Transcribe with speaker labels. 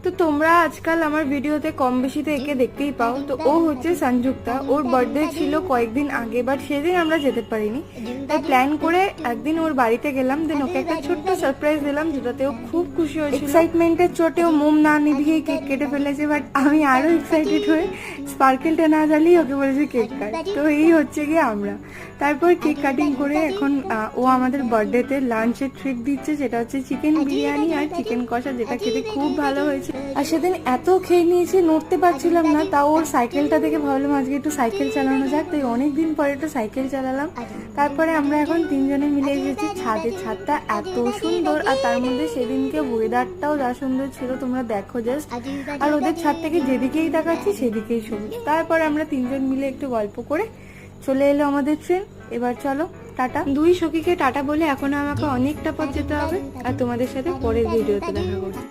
Speaker 1: তো তোমরা আজকাল আমার ভিডিওতে কম বেশি তো একে দেখতেই পাও। তো ও হচ্ছে সংযুক্তা। ওর বার্থডে ছিল কয়েকদিন আগে, বাট সেদিন আমরা যেতে পারিনি। তাই প্ল্যান করে একদিন ওর বাড়িতে গেলাম, দেন ওকে একটা ছোট্ট সারপ্রাইজ দিলাম, যেটাতে ও খুব খুশি হয়েছিল। এক্সাইটমেন্টের চোটে ও মোম না নিভিয়ে কেক কেটে ফেলেছে, বাট আমি আরো এক্সাইটেড হয়ে স্পার্কেলটা না জ্বালিয়ে ওকে বলেছি কেক কাট। তো এই হচ্ছে গিয়ে আমরা। তারপর কেক কাটিং করে এখন ও আমাদের বার্থডেতে লাঞ্চের ট্রিট দিচ্ছে, যেটা হচ্ছে চিকেন বিরিয়ানি আর চিকেন কষা, যেটা খেতে খুব ভালো হয়েছে। আর সেদিন এত খেয়ে নিয়েছি, নড়তে পারছিলাম না। তাও ওর সাইকেলটা দেখে ভাবলাম আজকে একটু সাইকেল চালানো যাক, তাই অনেকদিন পরে একটু সাইকেল চালালাম। তারপরে আমরা এখন তিনজনে মিলে এসেছি ছাদে। ছাদটা এত সুন্দর, আর তার মধ্যে সেদিনকে ওয়েদারটাও যা সুন্দর ছিল তোমরা দেখো জাস্ট। আর ওদের ছাদ থেকে যেদিকেই তাকাচ্ছি সেদিকেই সবুজ। তারপরে আমরা তিনজন মিলে একটু গল্প করে চলে এলো আমাদের ট্রেন। এবার চলো টাটা। দুই সখীকে টাটা বলে এখন আমাকে অনেকটা পথ যেতে হবে, আর তোমাদের সাথে পরের ভিডিওতে দেখা করছি।